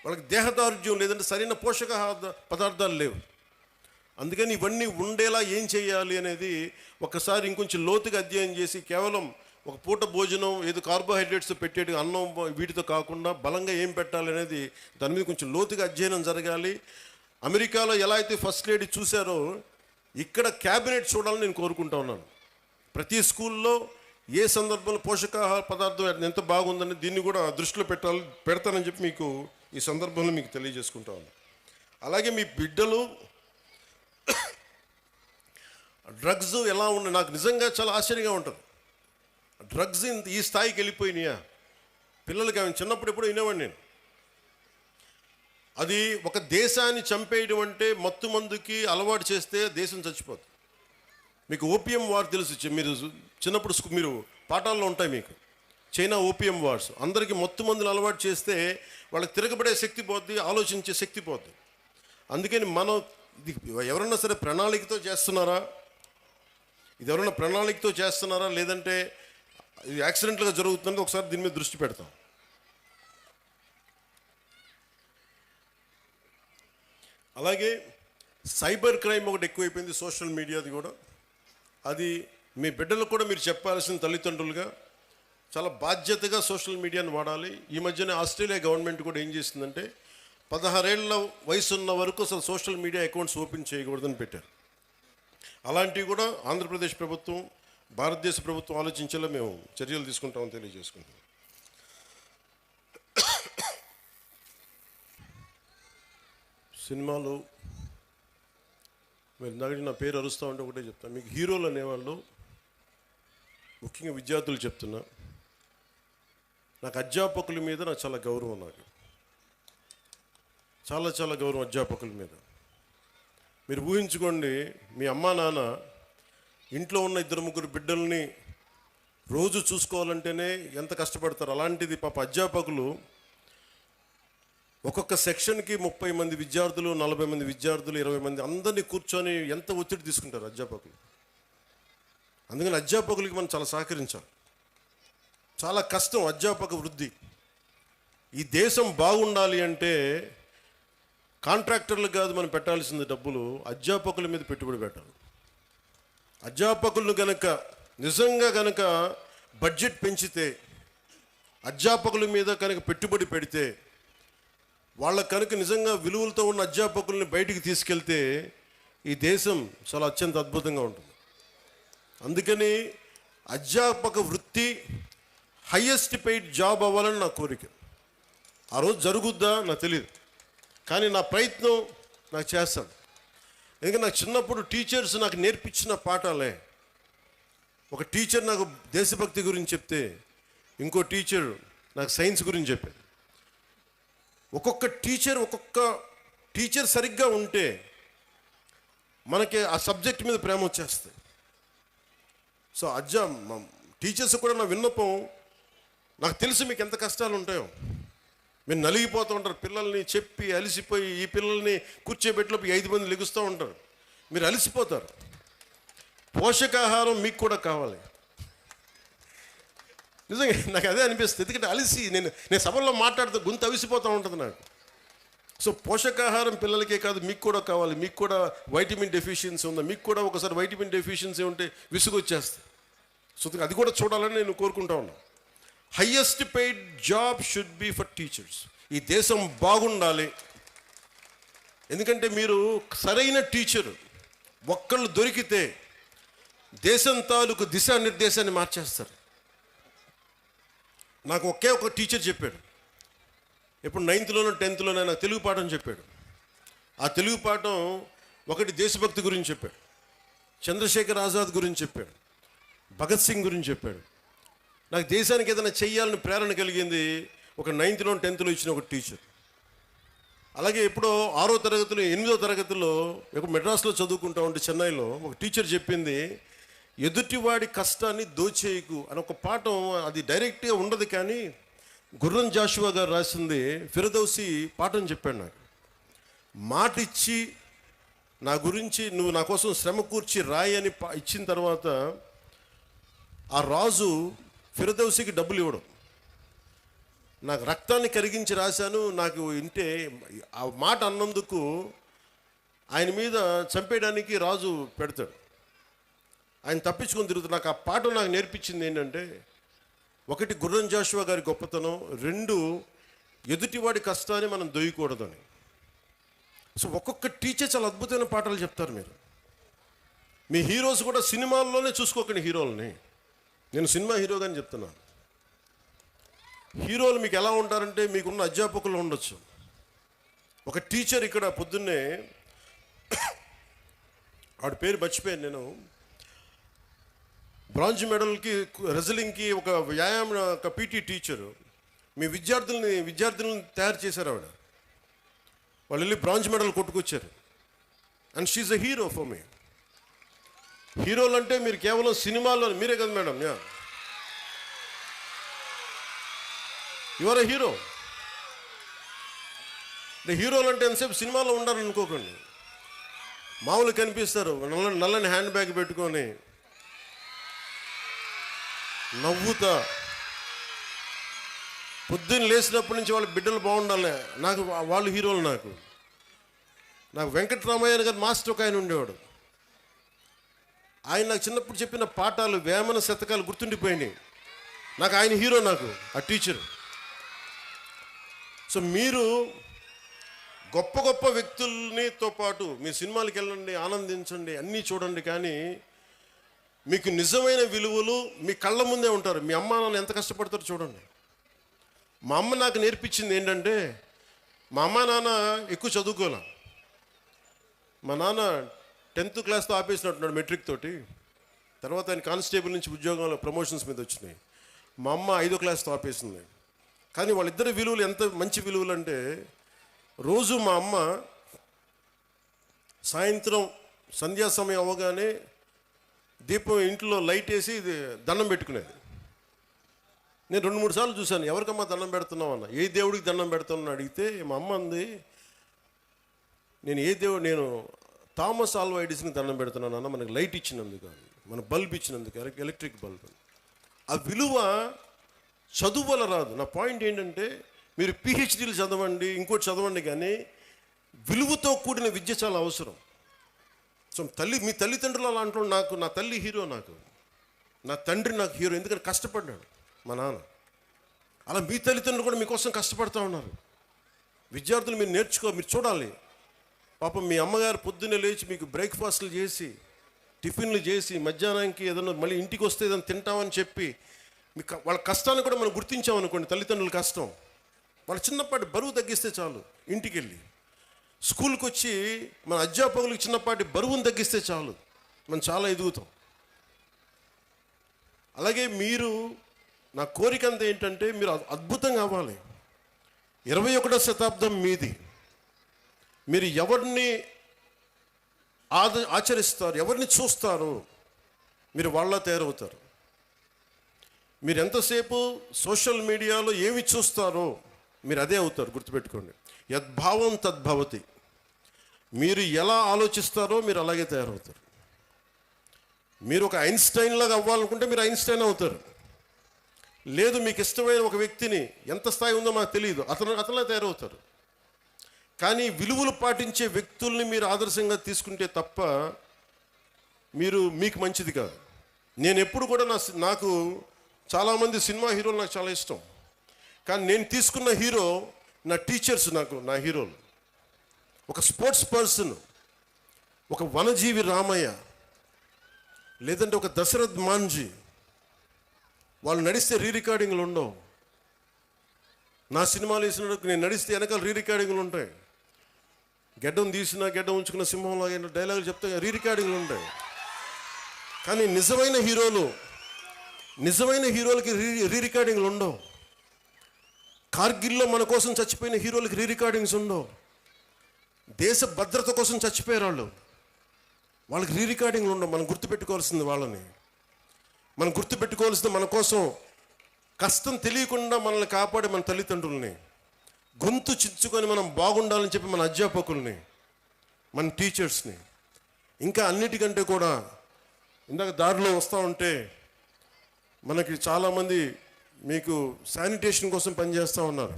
వాళ్ళకి దేహదారుఢ్యం లేదంటే సరైన పోషక పదార్థాలు లేవు. అందుకని ఇవన్నీ ఉండేలా ఏం చేయాలి అనేది ఒకసారి ఇంకొంచెం లోతుగా అధ్యయనం చేసి, కేవలం ఒక పూట భోజనం ఏదో కార్బోహైడ్రేట్స్ పెట్టేటి అన్నం వీటితో కాకుండా బలంగా ఏం పెట్టాలి అనేది దాని మీద కొంచెం లోతుగా అధ్యయనం జరగాలి. అమెరికాలో ఎలా అయితే ఫస్ట్ లేడీ చూశారో ఇక్కడ క్యాబినెట్ చూడాలని నేను కోరుకుంటా ఉన్నాను. ప్రతి స్కూల్లో ఏ సందర్భంలో పోషకాహార పదార్థం ఎంత బాగుందని దీన్ని కూడా దృష్టిలో పెడతానని చెప్పి మీకు ఈ సందర్భంలో మీకు తెలియజేసుకుంటా ఉన్నాను. అలాగే మీ బిడ్డలు డ్రగ్స్ ఎలా ఉన్నాయి, నాకు నిజంగా చాలా ఆశ్చర్యంగా ఉంటుంది. డ్రగ్స్ ఈ స్థాయికి వెళ్ళిపోయినాయా పిల్లలకి? ఆమె చిన్నప్పుడు ఎప్పుడు వినేవాడిని నేను. అది ఒక దేశాన్ని చంపేయడం అంటే మత్తు మందుకి అలవాటు చేస్తే దేశం చచ్చిపోతుంది. మీకు ఓపియం వార్ తెలుసు, మీరు చిన్నప్పుడు మీరు పాఠాల్లో ఉంటాయి మీకు. చైనా ఓపియం వార్స్, అందరికీ మత్తు మందులు అలవాటు చేస్తే వాళ్ళకి తిరగబడే శక్తి పోద్ది, ఆలోచించే శక్తి పోద్ది. అందుకని మనం ఇది ఎవరన్నా సరే ప్రణాళికతో చేస్తున్నారా, ఇది ఎవరైనా ప్రణాళికతో చేస్తున్నారా లేదంటే ఇది యాక్సిడెంట్గా జరుగుతుందంటే ఒకసారి దీని మీద దృష్టి పెడతాం. అలాగే సైబర్ క్రైమ్ ఒకటి ఎక్కువైపోయింది, సోషల్ మీడియాది కూడా. అది మీ బిడ్డలకు కూడా మీరు చెప్పాల్సిన తల్లిదండ్రులుగా చాలా బాధ్యతగా సోషల్ మీడియాని వాడాలి. ఈ మధ్యనే ఆస్ట్రేలియా గవర్నమెంట్ కూడా ఏం చేసిందంటే 16 ఏళ్ల వయసు ఉన్న వరకు అసలు సోషల్ మీడియా అకౌంట్స్ ఓపెన్ చేయకూడదని పెట్టారు. అలాంటివి కూడా ఆంధ్రప్రదేశ్ ప్రభుత్వం, భారతదేశ ప్రభుత్వం ఆలోచించేలా మేము చర్యలు తీసుకుంటామని తెలియజేసుకుంటాం. సినిమాలు మీరు ఇందాక నా పేరు అరుస్తూ ఉంటే ఒకటే చెప్తాను, మీకు హీరోలు అనేవాళ్ళు ముఖ్యంగా విద్యార్థులు చెప్తున్నా, నాకు అధ్యాపకుల మీద నాకు చాలా గౌరవం, నాకు చాలా చాలా గౌరవం అధ్యాపకుల మీద. మీరు ఊహించుకోండి, మీ అమ్మా నాన్న ఇంట్లో ఉన్న 2-3 బిడ్డల్ని రోజు చూసుకోవాలంటేనే ఎంత కష్టపడతారు. అలాంటిది పాప అధ్యాపకులు ఒక్కొక్క సెక్షన్కి 30 మంది విద్యార్థులు, 40 మంది విద్యార్థులు, 20 మంది అందరినీ కూర్చొని ఎంత ఒత్తిడి తీసుకుంటారు అధ్యాపకులు. అందుకని అధ్యాపకులకి మనం చాలా సహకరించాలి. చాలా కష్టం అధ్యాపక వృద్ధి. ఈ దేశం బాగుండాలి అంటే కాంట్రాక్టర్లకు కాదు మనం పెట్టాల్సింది డబ్బులు, అధ్యాపకుల మీద పెట్టుబడి పెట్టాలి. అధ్యాపకులను గనక నిజంగా గనక బడ్జెట్ పెంచితే, అధ్యాపకుల మీద కనుక పెట్టుబడి పెడితే, వాళ్ళ కనుక నిజంగా విలువలతో ఉన్న అధ్యాపకుల్ని బయటికి తీసుకెళ్తే ఈ దేశం చాలా అత్యంత అద్భుతంగా ఉంటుంది. అందుకని అధ్యాపక వృత్తి హయ్యెస్ట్ పెయిడ్ జాబ్ అవ్వాలని నా కోరిక. ఆ రోజు జరుగుద్దా నాకు తెలియదు, కానీ నా ప్రయత్నం నాకు చేస్తాను. ఎందుకంటే నాకు చిన్నప్పుడు టీచర్స్ నాకు నేర్పించిన పాఠాలే. ఒక టీచర్ నాకు దేశభక్తి గురించి చెప్తే, ఇంకో టీచర్ నాకు సైన్స్ గురించి చెప్పారు. ఒక్కొక్క టీచర్ సరిగ్గా ఉంటే మనకి ఆ సబ్జెక్ట్ మీద ప్రేమ వచ్చేస్తుంది. సో టీచర్స్ కూడా నా విన్నపం, నాకు తెలుసు మీకు ఎంత కష్టాలు ఉంటాయో. మీరు నలిగిపోతూ ఉంటారు, పిల్లల్ని చెప్పి అలసిపోయి, ఈ పిల్లల్ని కూర్చోబెట్టిలోపు 5 మంది లెగుస్తూ ఉంటారు, మీరు అలసిపోతారు. పోషకాహారం మీకు కూడా కావాలి. నిజంగా నాకు అదే అనిపిస్తుంది, ఎందుకంటే అలసి నేను సభల్లో మాట్లాడుతూ గొంతు అవిసిపోతూ ఉంటుంది నాకు. సో పోషకాహారం పిల్లలకే కాదు, మీకు కూడా కావాలి. మీకు కూడా వైటమిన్ డెఫిషియన్సీ ఉందా, మీకు కూడా ఒకసారి వైటమిన్ డెఫిషియన్సీ ఉంటే విసుగు వచ్చేస్తుంది. సో అది కూడా చూడాలని నేను కోరుకుంటా ఉన్నాను. Highest paid job should be for teachers. ఈ దేశం బాగుండాలి. ఎందుకంటే మీరు సరైన టీచరు ఒక్కళ్ళు దొరికితే దేశం తాలూకు దిశానిర్దేశాన్ని మార్చేస్తారు. నాకు ఒక టీచర్ చెప్పాడు, ఇప్పుడు 9th-లోనో 10th-లోనో నాకు తెలుగు పాఠం చెప్పాడు. ఆ తెలుగు పాఠం ఒకటి దేశభక్తి గురించి చెప్పాడు, చంద్రశేఖర్ ఆజాద్ గురించి చెప్పాడు, భగత్ సింగ్ గురించి చెప్పాడు. నాకు దేశానికి ఏదైనా చెయ్యాలని ప్రేరణ కలిగింది ఒక 9th-లో 10th-లో ఇచ్చిన ఒక టీచర్. అలాగే ఎప్పుడో 6వ తరగతిలో 8వ తరగతిలో మెడ్రాస్లో చదువుకుంటా ఉంటే చెన్నైలో ఒక టీచర్ చెప్పింది, ఎదుటివాడి కష్టాన్ని దోచేయకు అని ఒక పాఠం. అది డైరెక్ట్గా ఉండదు, కానీ గుర్రం జాషువా గారు రాసింది ఫిరదౌసి పాఠం చెప్పాడు నాకు. మాట ఇచ్చి నా గురించి నువ్వు నా కోసం శ్రమ కూర్చి రాయి అని ఇచ్చిన తర్వాత ఆ రాజు ఫిరదౌసికి డబ్బులు ఇవ్వడం. నాకు రక్తాన్ని కరిగించి రాశాను, నాకు ఇంటే ఆ మాట అన్నందుకు ఆయన మీద చంపేయడానికి రాజు పెడతాడు. ఆయన తప్పించుకొని తిరుగుతాడు. నాకు ఆ పాఠం నాకు నేర్పించింది ఏంటంటే, ఒకటి గుర్రం జాషువా గారి గొప్పతనం, 2 ఎదుటివాడి కష్టాన్ని మనం దొయ్యకూడదని. సో ఒక్కొక్క టీచర్ చాలా అద్భుతమైన పాఠాలు చెప్తారు. మీ హీరోస్ కూడా సినిమాల్లోనే చూసుకోకండి హీరోలని. నేను సినిమా హీరోగాని చెప్తున్నాను. హీరోలు మీకు ఎలా ఉంటారంటే, మీకున్న అధ్యాపకులు ఉండొచ్చు. ఒక టీచర్ ఇక్కడ పొద్దున్నే ఆవిడ పేరు మర్చిపోయాను నేను, బ్రాంజ్ మెడల్కి రెజ్లింగ్కి ఒక వ్యాయామ ఒక పీటీ టీచరు మీ విద్యార్థులను తయారు చేశారు. ఆవిడ వాళ్ళు వెళ్ళి బ్రాంజ్ మెడల్ కొట్టుకొచ్చారు. And she's a hero for me. హీరోలు అంటే మీరు కేవలం సినిమాల్లో మీరే కదా madam, you are a hero. హీరోలు అంటే ఎంతసేపు సినిమాలో ఉండాలని అనుకోకండి. మామూలు కనిపిస్తారు, నల్లని హ్యాండ్ బ్యాగ్ పెట్టుకొని నవ్వుతా, పొద్దున్న లేచినప్పటి నుంచి వాళ్ళ బిడ్డలు బాగుండాలి, నాకు వాళ్ళు హీరోలు. నాకు వెంకటరామయ్య గారు మాస్టర్ ఒక ఆయన ఉండేవాడు. ఆయన నాకు చిన్నప్పుడు చెప్పిన పాఠాలు, వేమన శతకాలు గుర్తుండిపోయినాయి. నాకు ఆయన హీరో, నాకు ఆ టీచర్. సో మీరు గొప్ప గొప్ప వ్యక్తులతో పాటు మీ సినిమాలకు వెళ్ళండి, ఆనందించండి, అన్నీ చూడండి, కానీ మీకు నిజమైన విలువలు మీ కళ్ళ ముందే ఉంటారు. మీ అమ్మ నాన్న ఎంత కష్టపడతారో చూడండి. మా అమ్మ నాకు నేర్పించింది ఏంటంటే, మా అమ్మ నాన్న ఎక్కువ చదువుకోలే. మా నాన్న 10th క్లాస్తో ఆపేసినట్టున్నాడు మెట్రిక్ తోటి. తర్వాత ఆయన కానిస్టేబుల్ నుంచి ఉద్యోగంలో ప్రమోషన్స్ మీద వచ్చినాయి. మా అమ్మ 5వ క్లాస్తో ఆపేసింది. కానీ వాళ్ళిద్దరి విలువలు ఎంత మంచి విలువలు అంటే, రోజు మా అమ్మ సాయంత్రం సంధ్యా సమయం అవ్వగానే దీపం ఇంట్లో లైట్ వేసి దండం పెట్టుకునేది. నేను 2-3 సార్లు చూశాను, ఎవరికమ్మా దండం పెడుతున్నావు అన్న. ఏ దేవుడికి దండం పెడుతున్నాను అడిగితే మా అమ్మ అంది, నేను థామస్ ఆల్వా ఎడిసన్కి దండం పెడుతున్నాను అన్న, మనకి లైట్ ఇచ్చినందుకు, మన బల్బ్ ఇచ్చినందుకు, ఎలక్ట్రిక్ బల్బ్. ఆ విలువ చదువు వల్ల రాదు. నా పాయింట్ ఏంటంటే, మీరు పిహెచ్డీలు చదవండి, ఇంకోటి చదవండి, కానీ విలువతో కూడిన విద్య చాలా అవసరం. సో మీ తల్లిదండ్రులు అలా అంటారు. నా తల్లి హీరో, నా తండ్రి నాకు హీరో. ఎందుకంటే కష్టపడ్డాడు మా నాన్న. అలా మీ తల్లిదండ్రులు కూడా మీకోసం కష్టపడుతూ ఉన్నారు. విద్యార్థులు మీరు మీరు చూడాలి. పాపం మీ అమ్మగారు పొద్దున్నే లేచి మీకు బ్రేక్ఫాస్ట్లు చేసి, టిఫిన్లు చేసి, మధ్యాహ్నానికి ఏదైనా మళ్ళీ ఇంటికి వస్తే ఏదైనా తింటామని చెప్పి, మీకు వాళ్ళ కష్టాన్ని కూడా మనం గుర్తించామనుకోండి. తల్లిదండ్రుల కష్టం, వాళ్ళ చిన్నపాటి బరువు తగ్గిస్తే చాలు. ఇంటికి వెళ్ళి స్కూల్కి వచ్చి మన అధ్యాపకులకు చిన్నపాటి బరువును తగ్గిస్తే చాలు, మనం చాలా ఎదుగుతాం. అలాగే నా కోరిక అంతా ఏంటంటే, మీరు అద్భుతంగా అవ్వాలి. 21వ శతాబ్దం మీది. మీరు ఎవరిని ఆచరిస్తారు, ఎవరిని చూస్తారో మీరు వాళ్ళ తయారవుతారు. మీరు ఎంతసేపు సోషల్ మీడియాలో ఏమి చూస్తారో మీరు అదే అవుతారు. గుర్తుపెట్టుకోండి, యద్భావం తద్భవతి. మీరు ఎలా ఆలోచిస్తారో మీరు అలాగే తయారవుతారు. మీరు ఒక ఐన్స్టైన్ లాగా అవ్వాలనుకుంటే మీరు ఐన్స్టైన్ అవుతారు. లేదు, మీకు ఇష్టమైన ఒక వ్యక్తిని, ఎంత స్థాయి ఉందో మాకు తెలియదు, అతనిలా తయారవుతారు. కానీ విలువలు పాటించే వ్యక్తుల్ని మీరు ఆదర్శంగా తీసుకుంటే తప్ప మీకు మంచిది కాదు. నేను ఎప్పుడు కూడా నాకు చాలామంది సినిమా హీరోలు నాకు చాలా ఇష్టం. కానీ నేను తీసుకున్న హీరో నా టీచర్స్, నా హీరోలు. ఒక స్పోర్ట్స్ పర్సన్, ఒక వనజీవి రామయ్య, లేదంటే ఒక దశరథ్ మాంజీ. వాళ్ళు నడిస్తే రికార్డింగ్లు ఉండవు. నా సినిమాలు వేసినప్పుడు నేను నడిస్తే వెనకాల రికార్డింగ్లు ఉంటాయి. గెడ్డం గెడ్డం ఉంచుకున్న సింహంలో డైలాగులు చెప్తే రికార్డింగ్లు ఉంటాయి. కానీ నిజమైన హీరోలకి రికార్డింగ్లు ఉండవు. కార్గిల్లో మన కోసం చచ్చిపోయిన హీరోలకి రికార్డింగ్స్ ఉండవు. దేశ భద్రత కోసం చచ్చిపోయారు వాళ్ళకి రికార్డింగ్లు ఉండవు. మనం గుర్తుపెట్టుకోవాల్సింది వాళ్ళని. మనం గుర్తుపెట్టుకోవాల్సింది మన కోసం కష్టం తెలియకుండా మనల్ని కాపాడే మన తల్లిదండ్రుల్ని, గొంతు చించుకొని మనం బాగుండాలని చెప్పి మన అధ్యాపకుల్ని, మన టీచర్స్ని. ఇంకా అన్నిటికంటే కూడా, ఇందాక దారిలో వస్తూ ఉంటే మనకి చాలామంది మీకు శానిటేషన్ కోసం పనిచేస్తూ ఉన్నారు.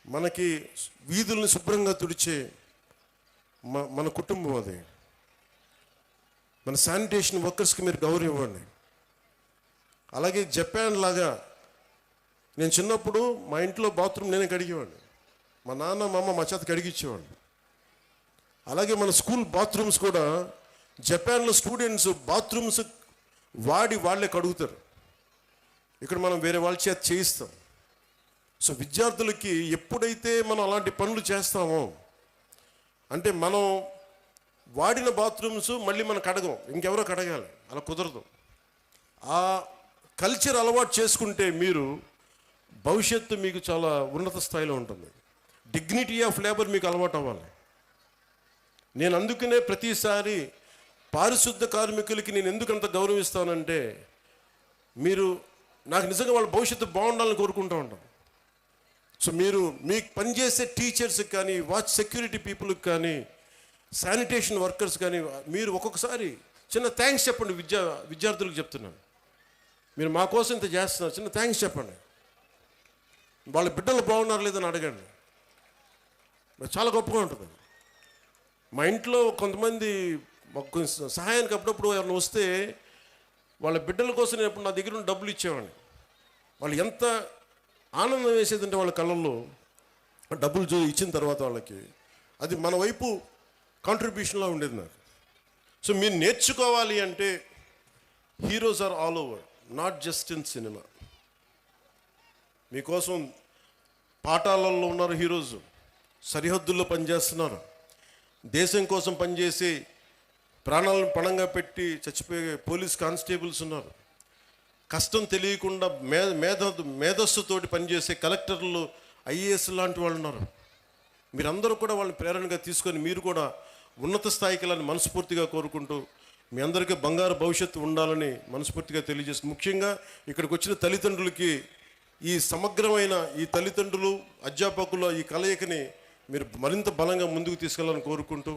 మనకి వీధుల్ని శుభ్రంగా తుడిచే మన కుటుంబం అది. మన శానిటేషన్ వర్కర్స్కి మీరు గౌరవం ఇవ్వండి. అలాగే జపాన్ లాగా, నేను చిన్నప్పుడు మా ఇంట్లో బాత్రూమ్ నేనే కడిగేవాడిని. మా నాన్న మా అమ్మ మా చేత కడిగిచ్చేవాడిని. అలాగే మన స్కూల్ బాత్రూమ్స్ కూడా జపాన్లో స్టూడెంట్స్ బాత్రూమ్స్ వాళ్ళే కడుగుతారు. ఇక్కడ మనం వేరే వాళ్ళ చేత చేయిస్తాం. సో విద్యార్థులకి ఎప్పుడైతే మనం అలాంటి పనులు చేస్తామో, అంటే మనం వాడిన బాత్రూమ్స్ మళ్ళీ మనం కడగం, ఇంకెవరో కడగాలి, అలా కుదరదు. ఆ కల్చర్ అలవాటు చేసుకుంటే మీరు భవిష్యత్తు మీకు చాలా ఉన్నత స్థాయిలో ఉంటుంది. డిగ్నిటీ ఆఫ్ లేబర్ మీకు అలవాటు అవ్వాలి. నేను అందుకనే ప్రతిసారి పారిశుద్ధ కార్మికులకి నేను ఎందుకు అంత గౌరవిస్తానంటే, నాకు నిజంగా వాళ్ళ భవిష్యత్తు బాగుండాలని కోరుకుంటూ ఉంటాను. సో మీకు పనిచేసే టీచర్స్కి కానీ, వాచ్ సెక్యూరిటీ పీపుల్కి కానీ, శానిటేషన్ వర్కర్స్ కానీ, మీరు ఒక్కొక్కసారి చిన్న థ్యాంక్స్ చెప్పండి. విద్యార్థులకు చెప్తున్నాను, మీరు మా కోసం ఇంత చేస్తున్నారు, చిన్న థ్యాంక్స్ చెప్పండి. వాళ్ళ బిడ్డలు బాగున్నారు లేదని అడగండి, చాలా గొప్పగా ఉంటుంది. మా ఇంట్లో కొంతమంది సహాయానికి అప్పుడప్పుడు ఎవరైనా వస్తే వాళ్ళ బిడ్డల కోసం నేను ఎప్పుడు నా దగ్గర ఉన్న డబ్బులు ఇచ్చేవాడిని. వాళ్ళు ఎంత ఆనందం వేసేదంటే వాళ్ళ కళ్ళల్లో డబ్బులు ఇచ్చిన తర్వాత వాళ్ళకి అది మన వైపు కాంట్రిబ్యూషన్లా ఉండేది నాకు. సో మీరు నేర్చుకోవాలి అంటే heroes are all over, not just in cinema. మీకోసం పాఠాలలో ఉన్నారు హీరోస్, సరిహద్దుల్లో పనిచేస్తున్నారు. దేశం కోసం పనిచేసి ప్రాణాలను పణంగా పెట్టి చచ్చిపోయే పోలీస్ కానిస్టేబుల్స్ ఉన్నారు. కష్టం తెలియకుండా మేధస్సుతోటి పనిచేసే కలెక్టర్లు, ఐఏఎస్ లాంటి వాళ్ళు ఉన్నారు. మీరందరూ కూడా వాళ్ళని ప్రేరణగా తీసుకొని మీరు కూడా ఉన్నత స్థాయికి వెళ్ళాలని మనస్ఫూర్తిగా కోరుకుంటూ, మీ అందరికీ బంగారు భవిష్యత్తు ఉండాలని మనస్ఫూర్తిగా తెలియజేసి, ముఖ్యంగా ఇక్కడికి వచ్చిన తల్లిదండ్రులకి ఈ సమగ్రమైన ఈ తల్లిదండ్రులు అధ్యాపకుల ఈ కలయికని మీరు మరింత బలంగా ముందుకు తీసుకెళ్ళాలని కోరుకుంటూ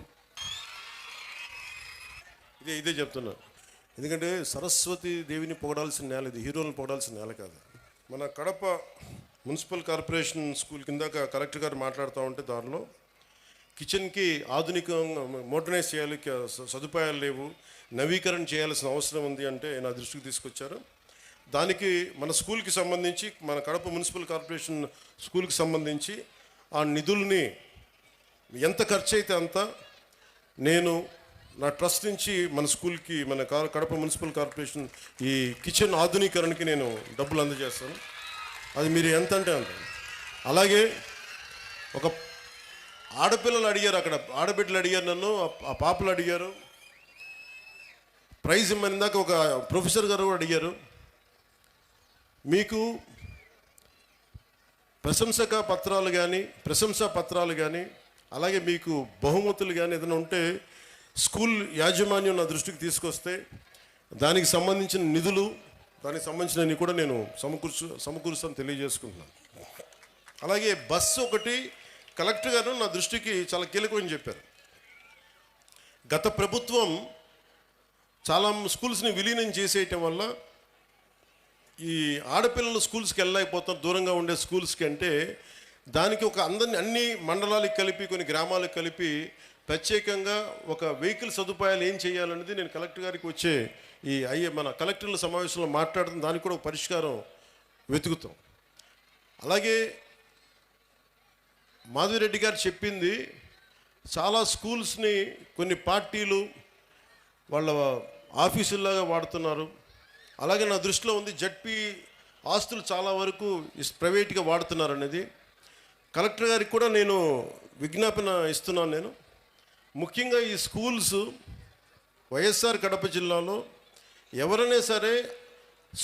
ఇదే చెప్తున్నా. ఎందుకంటే సరస్వతి దేవిని పొగడాల్సిన నేల ఇది, హీరోలను పొగడాల్సిన నేల కాదు. మన కడప మున్సిపల్ కార్పొరేషన్ స్కూల్ కిందాక కలెక్టర్ గారు మాట్లాడుతూ ఉంటే దానిలో కిచెన్కి ఆధునికంగా మోడర్నైజ్ చేయాలి, సదుపాయాలు లేవు, నవీకరణ చేయాల్సిన అవసరం ఉంది అంటే నా దృష్టికి తీసుకొచ్చారు. దానికి మన స్కూల్కి సంబంధించి, మన కడప మున్సిపల్ కార్పొరేషన్ స్కూల్కి సంబంధించి ఆ నిధుల్ని ఎంత ఖర్చు అయితే అంత నేను నా ట్రస్ట్ నుంచి మన స్కూల్కి, మన కడప మున్సిపల్ కార్పొరేషన్ ఈ కిచెన్ ఆధునీకరణకి నేను డబ్బులు అందజేస్తాను. అది మీరు ఎంత అంటే అంత. అలాగే ఒక ఆడపిల్లలు అడిగారు, అక్కడ ఆడబిడ్డలు అడిగారు నన్ను, ఆ పాపలు అడిగారు, ప్రైజ్ ఇమ్మని ఇందాక ఒక ప్రొఫెసర్ గారు కూడా అడిగారు. మీకు ప్రశంసా పత్రాలు కానీ అలాగే మీకు బహుమతులు కానీ ఏదైనా ఉంటే స్కూల్ యాజమాన్యం నా దృష్టికి తీసుకొస్తే దానికి సంబంధించిన నిధులు, దానికి సంబంధించినవి కూడా నేను సమకూరుస్తాను తెలియజేసుకుంటున్నాను. అలాగే బస్సు ఒకటి కలెక్టర్ గారు నా దృష్టికి చాలా కీలకమని చెప్పారు. గత ప్రభుత్వం చాలా స్కూల్స్ని విలీనం చేసేయటం వల్ల ఈ ఆడపిల్లలు స్కూల్స్కి వెళ్ళలేకపోతారు, దూరంగా ఉండే స్కూల్స్కి. అంటే దానికి ఒక అన్ని మండలాలకు కలిపి, కొన్ని గ్రామాలకు కలిపి ప్రత్యేకంగా ఒక వెహికల్ సదుపాయాలు ఏం చేయాలనేది నేను కలెక్టర్ గారికి వచ్చే మన కలెక్టర్ల సమావేశంలో మాట్లాడుతున్న దానికి కూడా ఒక పరిష్కారం వెతుకుతాం. అలాగే మాధవిరెడ్డి గారు చెప్పింది, చాలా స్కూల్స్ని కొన్ని పార్టీలు వాళ్ళ ఆఫీసుల్లాగా వాడుతున్నారు. అలాగే నా దృష్టిలో ఉంది జడ్పీ ఆస్తులు చాలా వరకు ప్రైవేట్గా వాడుతున్నారు అనేది. కలెక్టర్ గారికి కూడా నేను విజ్ఞాపన ఇస్తున్నాను. నేను ముఖ్యంగా ఈ స్కూల్స్ వైఎస్ఆర్ కడప జిల్లాలో ఎవరైనా సరే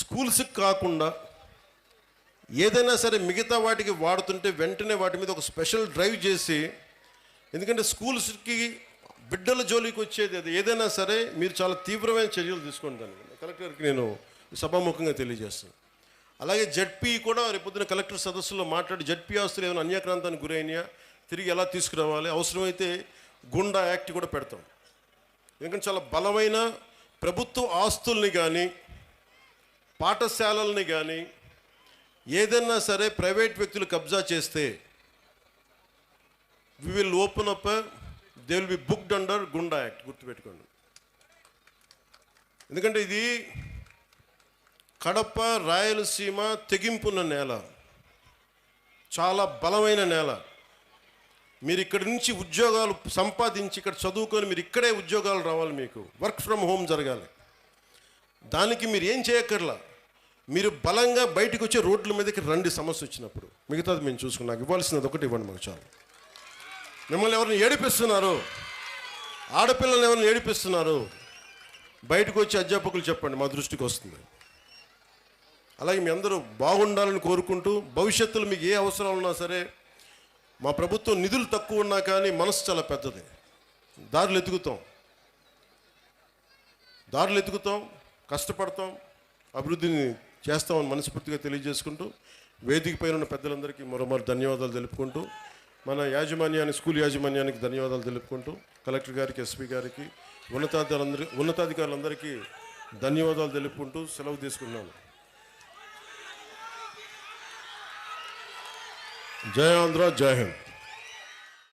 స్కూల్స్కి కాకుండా ఏదైనా సరే మిగతా వాటికి వాడుతుంటే వెంటనే వాటి మీద ఒక స్పెషల్ డ్రైవ్ చేసి, ఎందుకంటే స్కూల్స్కి బిడ్డల జోలికి వచ్చేది అది ఏదైనా సరే మీరు చాలా తీవ్రమైన చర్యలు తీసుకుంటాను కలెక్టర్కి నేను సభాముఖంగా తెలియజేస్తాను. అలాగే జడ్పీ కూడా రేపొద్దున కలెక్టర్ సదస్సులో మాట్లాడి జడ్పీ ఆస్తులు ఏమైనా అన్యాక్రాంతానికి గురైనాయా తిరిగి ఎలా తీసుకురావాలి, అవసరమైతే గుండా యాక్ట్ కూడా పెడతాం. ఎందుకంటే చాలా బలమైన ప్రభుత్వ ఆస్తుల్ని కానీ పాఠశాలల్ని కానీ ఏదైనా సరే ప్రైవేట్ వ్యక్తులు కబ్జా చేస్తే we will open up, they will be booked under goonda act, గుర్తుపెట్టుకోండి. ఎందుకంటే ఇది కడప రాయలసీమ తెగింపున్న నేల, చాలా బలమైన నేల. మీరు ఇక్కడి నుంచి ఉద్యోగాలు సంపాదించి ఇక్కడ చదువుకొని మీరు ఇక్కడే ఉద్యోగాలు రావాలి, మీకు వర్క్ ఫ్రమ్ హోమ్ జరగాలి. దానికి మీరు ఏం చేయక్కర్లా, మీరు బలంగా బయటకు వచ్చే రోడ్ల మీదకి రండి సమస్య వచ్చినప్పుడు. మిగతాది మేము చూసుకున్నాం, నాకు ఇవ్వాల్సినది ఒకటి ఇవ్వండి మాకు చాలు. మిమ్మల్ని ఎవరిని ఏడిపిస్తున్నారు, ఆడపిల్లల్ని ఎవరిని ఏడిపిస్తున్నారు, బయటకు వచ్చి అధ్యాపకులు చెప్పండి, మా దృష్టికి వస్తుంది. అలాగే మీ అందరూ బాగుండాలని కోరుకుంటూ, భవిష్యత్తులో మీకు ఏ అవసరాలు ఉన్నా సరే, మా ప్రభుత్వం నిధులు తక్కువ ఉన్నా కానీ మనసు చాలా పెద్దది, దారులు ఎతుకుతాం, కష్టపడతాం, అభివృద్ధిని చేస్తామని మనస్ఫూర్తిగా తెలియజేసుకుంటూ, వేదిక పైన ఉన్న పెద్దలందరికీ మరోమారు ధన్యవాదాలు తెలుపుకుంటూ, మన స్కూల్ యాజమాన్యానికి ధన్యవాదాలు తెలుపుకుంటూ, కలెక్టర్ గారికి, ఎస్పీ గారికి, ఉన్నతాధికారులందరికీ ధన్యవాదాలు తెలుపుకుంటూ సెలవు తీసుకున్నాను. జై ఆంధ్ర, జై హింద్.